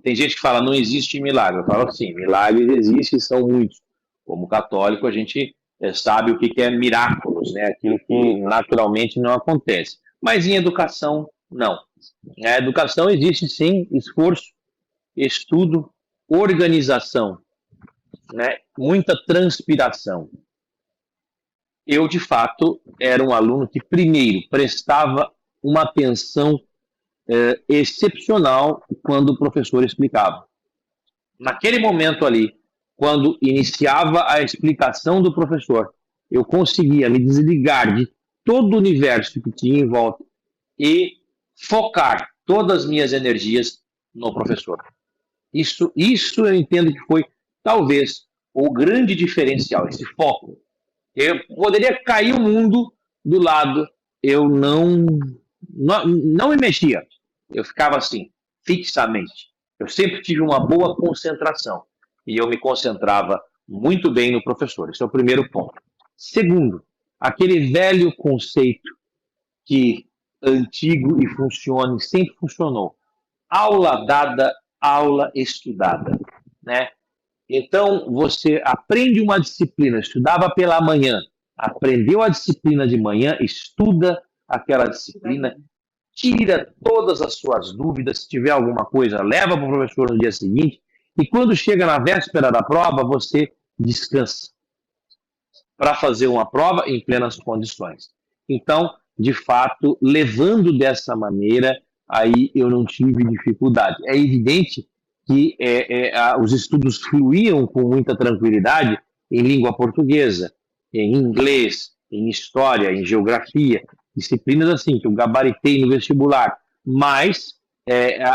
Tem gente que fala, não existe milagre. Eu falo assim, milagres existem, são muitos. Como católico, a gente sabe o que é miraculos, né? Aquilo que naturalmente não acontece. Mas em educação, não. Na educação existe, sim, esforço, estudo, organização, né? Muita transpiração. Eu, de fato, era um aluno que, primeiro, prestava uma atenção excepcional quando o professor explicava. Naquele momento ali, quando iniciava a explicação do professor, eu conseguia me desligar de todo o universo que tinha em volta e focar todas as minhas energias no professor. Isso eu entendo que foi, talvez, o grande diferencial, esse foco. Eu poderia cair o mundo do lado, eu não me mexia. Eu ficava assim, fixamente. Eu sempre tive uma boa concentração e eu me concentrava muito bem no professor. Esse é o primeiro ponto. Segundo, aquele velho conceito que antigo e funciona, sempre funcionou. Aula dada, aula estudada, né? Então, você aprende uma disciplina, estudava pela manhã, aprendeu a disciplina de manhã, estuda aquela disciplina, tira todas as suas dúvidas, se tiver alguma coisa, leva para o professor no dia seguinte, e quando chega na véspera da prova, você descansa para fazer uma prova em plenas condições. Então, de fato, levando dessa maneira, aí eu não tive dificuldade. É evidente que os estudos fluíam com muita tranquilidade em língua portuguesa, em inglês, em história, em geografia, disciplinas assim que eu gabaritei no vestibular, mas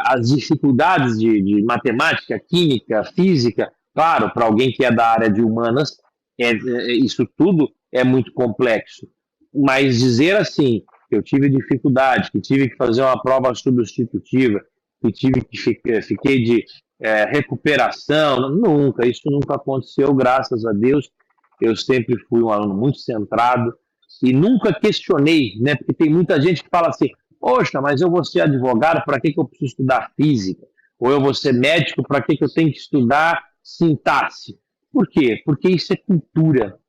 as dificuldades de matemática, química, física, claro, para alguém que é da área de humanas, isso tudo é muito complexo. Mas dizer assim, que eu tive dificuldade, que tive que fazer uma prova substitutiva, fiquei de recuperação, isso nunca aconteceu, graças a Deus. Eu sempre fui um aluno muito centrado e nunca questionei, né? Porque tem muita gente que fala assim, poxa, mas eu vou ser advogado, para que eu preciso estudar física? Ou eu vou ser médico, para que eu tenho que estudar sintaxe? Por quê? Porque isso é cultura.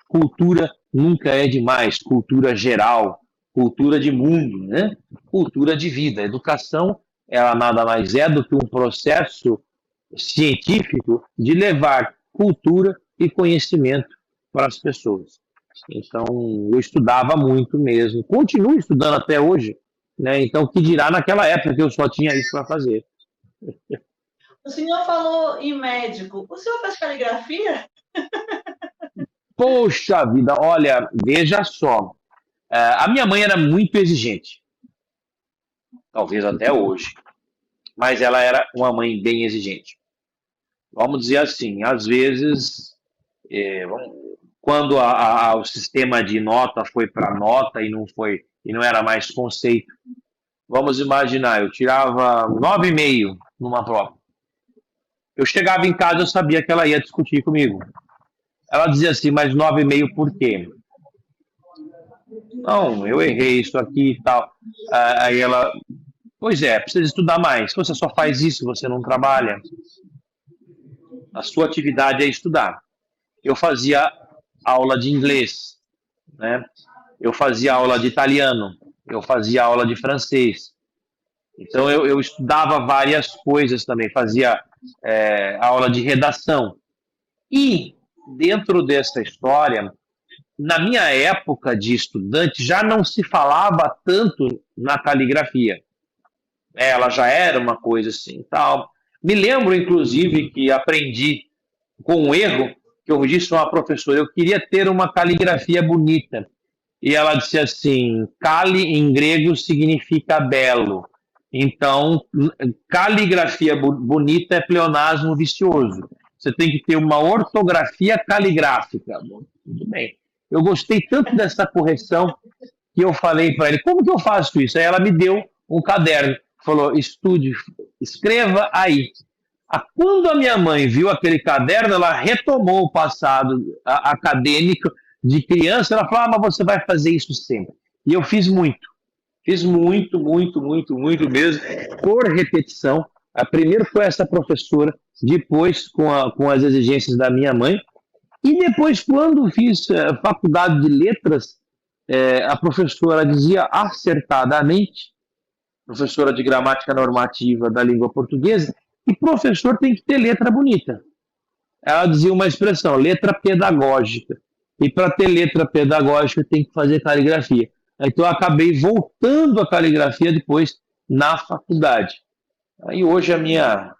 Cultura nunca é demais, cultura geral, cultura de mundo, né? Cultura de vida. A educação, ela nada mais é do que um processo científico de levar cultura e conhecimento para as pessoas. Então, eu estudava muito mesmo. Continuo estudando até hoje, né? Então, o que dirá naquela época que eu só tinha isso para fazer? O senhor falou em médico. O senhor faz caligrafia? Poxa vida, olha, veja só. A minha mãe era muito exigente, talvez até hoje, mas ela era uma mãe bem exigente. Vamos dizer assim, às vezes, quando o sistema de nota foi para nota e não era mais conceito, vamos imaginar, eu tirava 9,5 numa prova. Eu chegava em casa, eu sabia que ela ia discutir comigo. Ela dizia assim, mas 9,5 por quê? Não, eu errei isso aqui e tal. Aí ela, pois é, precisa estudar mais. Você só faz isso, você não trabalha. A sua atividade é estudar. Eu fazia aula de inglês, né? Eu fazia aula de italiano, eu fazia aula de francês. Então eu estudava várias coisas também, fazia aula de redação. E dentro dessa história, na minha época de estudante, já não se falava tanto na caligrafia. Ela já era uma coisa assim, tal. Me lembro, inclusive, que aprendi com um erro, que eu disse a uma professora, eu queria ter uma caligrafia bonita. E ela disse assim, cali em grego significa belo. Então, caligrafia bonita é pleonasmo vicioso. Você tem que ter uma ortografia caligráfica. Bom, tudo bem. Eu gostei tanto dessa correção que eu falei para ele, como que eu faço isso? Aí ela me deu um caderno, falou, estude, escreva aí. Quando a minha mãe viu aquele caderno, ela retomou o passado acadêmico de criança, ela falou, mas você vai fazer isso sempre. E eu fiz muito. Fiz muito, muito, muito, muito mesmo, por repetição. A primeiro foi essa professora, depois com as exigências da minha mãe, e depois, quando fiz faculdade de letras, a professora dizia acertadamente, professora de gramática normativa da língua portuguesa, que professor tem que ter letra bonita. Ela dizia uma expressão, letra pedagógica. E para ter letra pedagógica tem que fazer caligrafia. Então eu acabei voltando à caligrafia depois na faculdade. E hoje a minha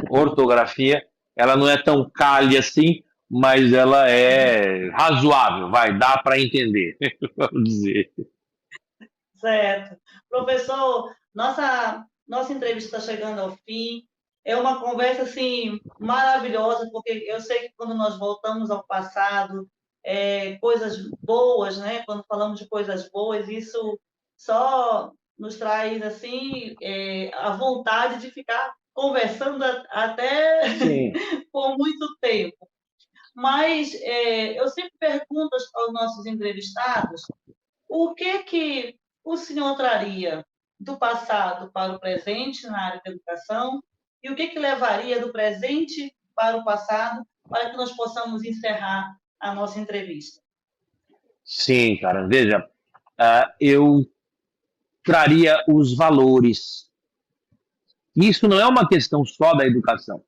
ortografia, ela não é tão cali assim, mas ela é razoável, dá para entender, vamos dizer. Certo. Professor, nossa entrevista está chegando ao fim. É uma conversa assim maravilhosa, porque eu sei que quando nós voltamos ao passado, coisas boas, né? Quando falamos de coisas boas, isso só nos traz assim a vontade de ficar conversando até por muito tempo. Mas eu sempre pergunto aos nossos entrevistados o que o senhor traria do passado para o presente na área da educação e o que levaria do presente para o passado para que nós possamos encerrar a nossa entrevista. Sim, cara, veja, eu traria os valores. Isso não é uma questão só da educação,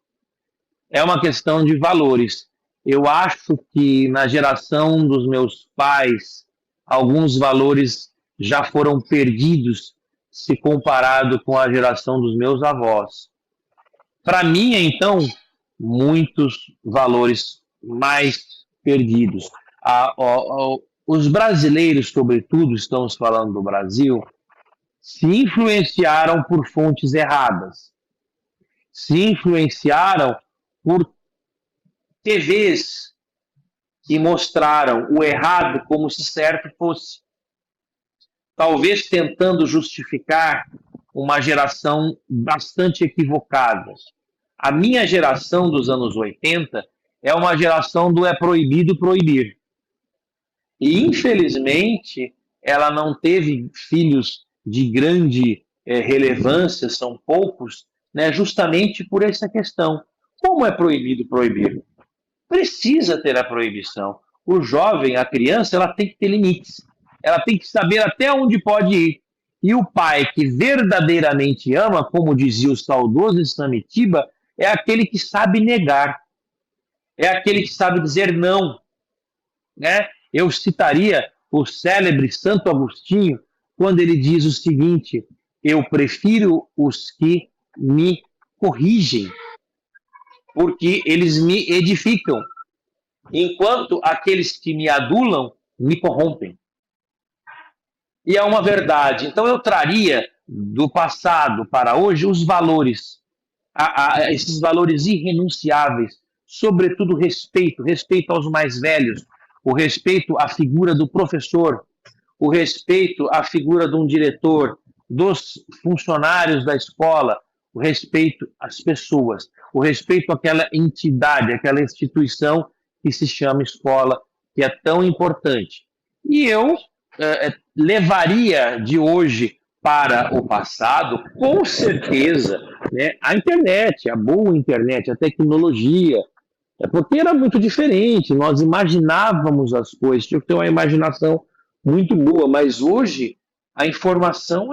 é uma questão de valores. Eu acho que na geração dos meus pais, alguns valores já foram perdidos se comparado com a geração dos meus avós. Para mim, então, muitos valores mais perdidos. Os brasileiros, sobretudo, estamos falando do Brasil, se influenciaram por fontes erradas. Se influenciaram por TVs que mostraram o errado como se certo fosse. Talvez tentando justificar uma geração bastante equivocada. A minha geração dos anos 80 é uma geração do é proibido proibir. E, infelizmente, ela não teve filhos de grande relevância, são poucos, né, justamente por essa questão. Como é proibido proibir? Precisa ter a proibição. O jovem, a criança, ela tem que ter limites. Ela tem que saber até onde pode ir. E o pai que verdadeiramente ama, como dizia o saudoso Samitiba, é aquele que sabe negar. É aquele que sabe dizer não. Né? Eu citaria o célebre Santo Agostinho, quando ele diz o seguinte: eu prefiro os que me corrigem, porque eles me edificam, enquanto aqueles que me adulam me corrompem. E é uma verdade. Então eu traria do passado para hoje os valores, esses valores irrenunciáveis, sobretudo respeito aos mais velhos, o respeito à figura do professor, o respeito à figura de um diretor, dos funcionários da escola, o respeito às pessoas, o respeito àquela entidade, àquela instituição que se chama escola, que é tão importante. E eu levaria de hoje para o passado, com certeza, né, a internet, a boa internet, a tecnologia, porque era muito diferente, nós imaginávamos as coisas, tinha que ter uma imaginação muito boa, mas hoje a informação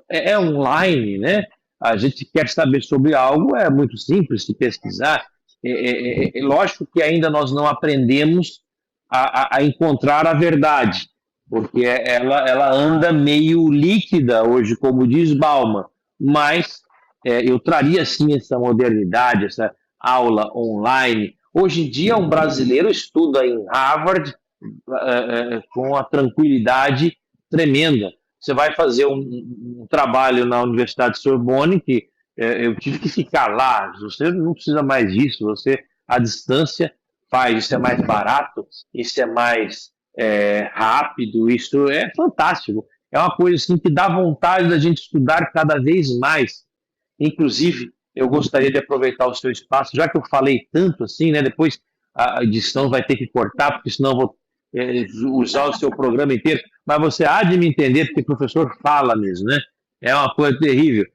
é online, né? A gente quer saber sobre algo, é muito simples de pesquisar. É lógico que ainda nós não aprendemos a encontrar a verdade, porque ela anda meio líquida hoje, como diz Bauman, mas eu traria sim essa modernidade, essa aula online. Hoje em dia um brasileiro estuda em Harvard com a tranquilidade tremenda. Você vai fazer um trabalho na Universidade Sorbonne, que eu tive que ficar lá, você não precisa mais disso, você, à distância, faz, isso é mais barato, isso é mais rápido, isso é fantástico. É uma coisa assim que dá vontade da gente estudar cada vez mais. Inclusive, eu gostaria de aproveitar o seu espaço, já que eu falei tanto assim, né? Depois a edição vai ter que cortar, porque senão eu vou usar o seu programa inteiro. Mas você há de me entender, porque o professor fala mesmo, né? É uma coisa terrível.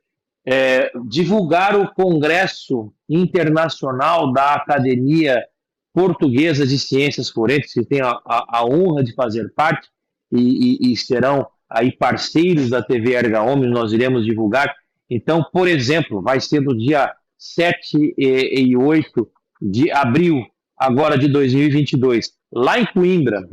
Divulgar o Congresso Internacional da Academia Portuguesa de Ciências Forenses, que tem a honra de fazer parte, e serão aí parceiros da TV Erga Omnes, nós iremos divulgar. Então, por exemplo, vai ser no dia 7 e 8 de abril, agora de 2022, lá em Coimbra,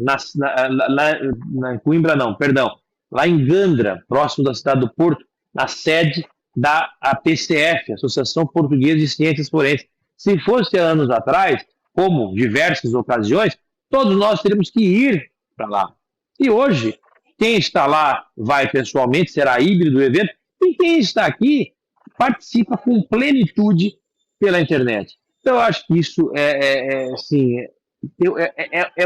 em Coimbra não, perdão, lá em Gandra, próximo da cidade do Porto, na sede da APCF, Associação Portuguesa de Ciências Forenses. Se fosse anos atrás, como diversas ocasiões, todos nós teríamos que ir para lá. E hoje, quem está lá vai pessoalmente, será híbrido o evento, e quem está aqui participa com plenitude pela internet. Então, eu acho que isso é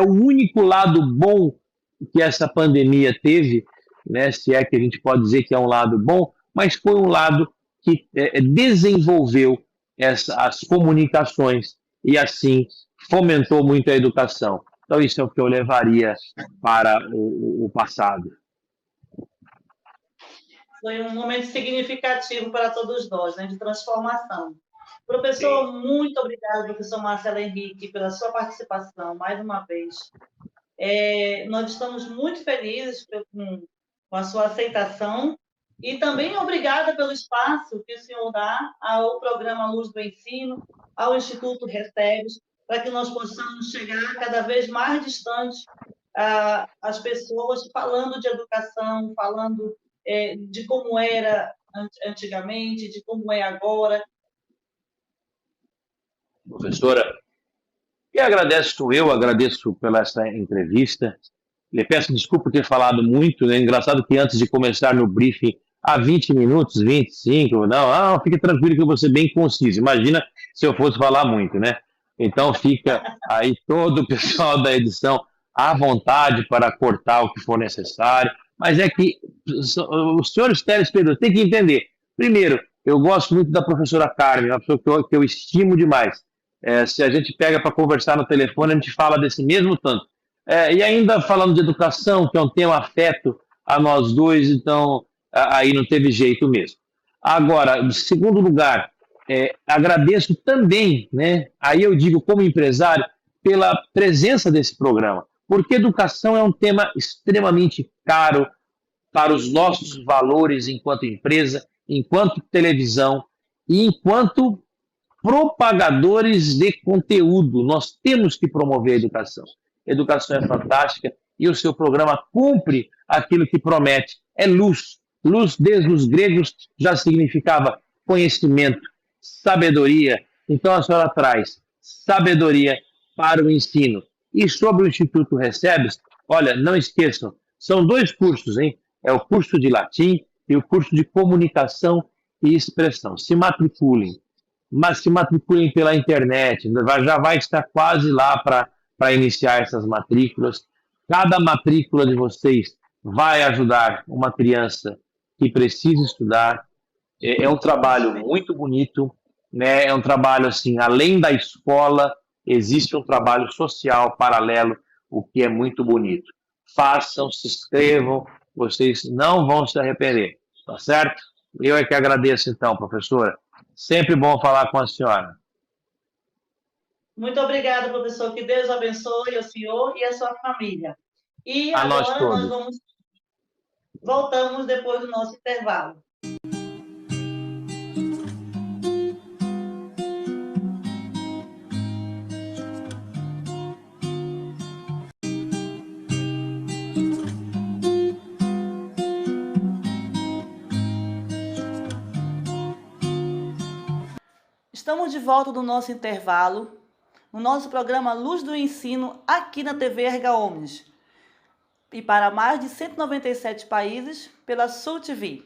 o único lado bom que essa pandemia teve, né, se é que a gente pode dizer que é um lado bom, mas foi um lado que desenvolveu as comunicações e, assim, fomentou muito a educação. Então, isso é o que eu levaria para o passado. Foi um momento significativo para todos nós, né, de transformação. Professor, muito obrigado, professor Marcelo Henrique, pela sua participação, mais uma vez. Nós estamos muito felizes com a sua aceitação e também obrigada pelo espaço que o senhor dá ao programa Luz do Ensino, ao Instituto Recebes, para que nós possamos chegar cada vez mais distante às pessoas, falando de educação, falando de como era antigamente, de como é agora. Professora, e agradeço pela essa entrevista. Lhe peço desculpa por ter falado muito, né? Engraçado que antes de começar no briefing, há 20 minutos, 25, não, fique tranquilo que eu vou ser bem conciso. Imagina se eu fosse falar muito, né? Então fica aí todo o pessoal da edição à vontade para cortar o que for necessário, mas é que os senhores telespectadores têm que entender. Primeiro, eu gosto muito da professora Carmen, uma pessoa que eu estimo demais. Se a gente pega para conversar no telefone, a gente fala desse mesmo tanto. E ainda falando de educação, que é um tema afeto a nós dois, então aí não teve jeito mesmo. Agora, em segundo lugar, agradeço também, né, aí eu digo como empresário, pela presença desse programa, porque educação é um tema extremamente caro para os nossos valores enquanto empresa, enquanto televisão e enquanto propagadores de conteúdo. Nós temos que promover a educação. A educação é fantástica e o seu programa cumpre aquilo que promete. É luz. Luz, desde os gregos, já significava conhecimento, sabedoria. Então a senhora traz sabedoria para o ensino. E sobre o Instituto Recebes, olha, não esqueçam, são 2 cursos, hein? É o curso de latim e o curso de comunicação e expressão. Se matriculem, mas se matriculem pela internet, já vai estar quase lá para iniciar essas matrículas. Cada matrícula de vocês vai ajudar uma criança que precisa estudar. É um trabalho muito bonito, né? É um trabalho assim, além da escola, existe um trabalho social paralelo, o que é muito bonito. Façam, se inscrevam, vocês não vão se arrepender, tá certo? Eu é que agradeço então, professora. Sempre bom falar com a senhora. Muito obrigada, professor. Que Deus abençoe o senhor e a sua família. E a agora nós voltamos depois do nosso intervalo. Estamos de volta do nosso intervalo, no nosso programa Luz do Ensino, aqui na TV Erga Omnes. E para mais de 197 países, pela Sul TV.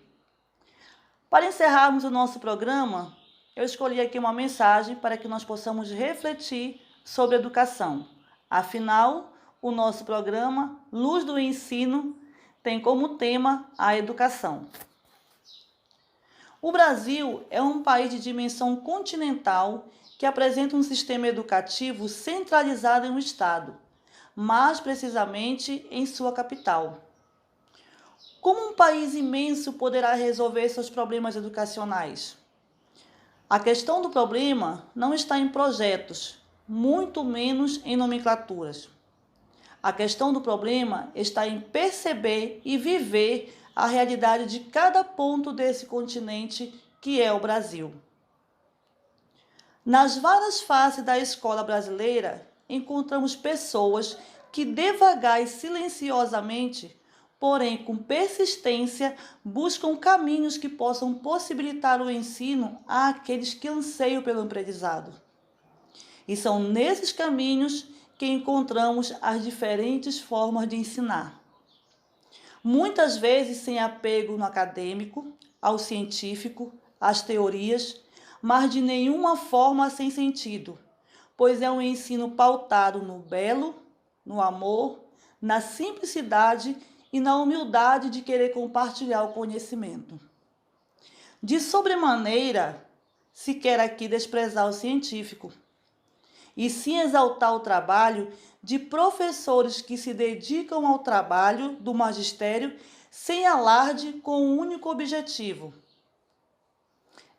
Para encerrarmos o nosso programa, eu escolhi aqui uma mensagem para que nós possamos refletir sobre educação. Afinal, o nosso programa Luz do Ensino tem como tema a educação. O Brasil é um país de dimensão continental que apresenta um sistema educativo centralizado em um estado, mais precisamente em sua capital. Como um país imenso poderá resolver seus problemas educacionais? A questão do problema não está em projetos, muito menos em nomenclaturas. A questão do problema está em perceber e viver a realidade de cada ponto desse continente que é o Brasil. Nas várias faces da escola brasileira, encontramos pessoas que devagar e silenciosamente, porém com persistência, buscam caminhos que possam possibilitar o ensino àqueles que anseiam pelo aprendizado. E são nesses caminhos que encontramos as diferentes formas de ensinar. Muitas vezes sem apego no acadêmico, ao científico, às teorias, mas de nenhuma forma sem sentido, pois é um ensino pautado no belo, no amor, na simplicidade e na humildade de querer compartilhar o conhecimento. De sobremaneira, se quer aqui desprezar o científico, e sim exaltar o trabalho de professores que se dedicam ao trabalho do magistério sem alarde, com um único objetivo: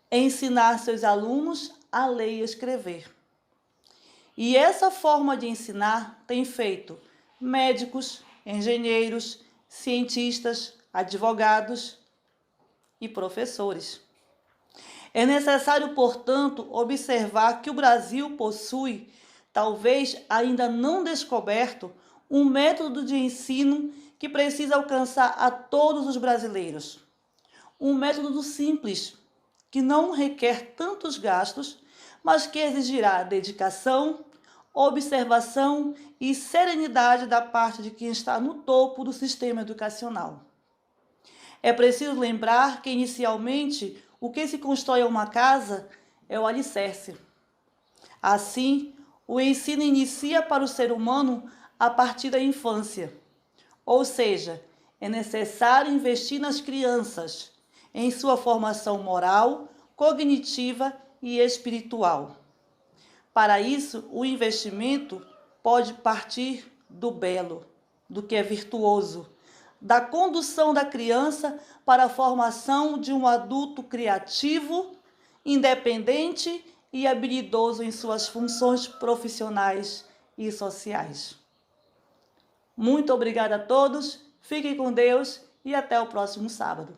ensinar seus alunos a ler e escrever. E essa forma de ensinar tem feito médicos, engenheiros, cientistas, advogados e professores. É necessário, portanto, observar que o Brasil possui, talvez ainda não descoberto, um método de ensino que precisa alcançar a todos os brasileiros. Um método simples, que não requer tantos gastos, mas que exigirá dedicação, observação e serenidade da parte de quem está no topo do sistema educacional. É preciso lembrar que, inicialmente, o que se constrói uma casa é o alicerce. Assim, o ensino inicia para o ser humano a partir da infância. Ou seja, é necessário investir nas crianças, em sua formação moral, cognitiva e espiritual. Para isso, o investimento pode partir do belo, do que é virtuoso, da condução da criança para a formação de um adulto criativo, independente e habilidoso em suas funções profissionais e sociais. Muito obrigada a todos, fiquem com Deus e até o próximo sábado.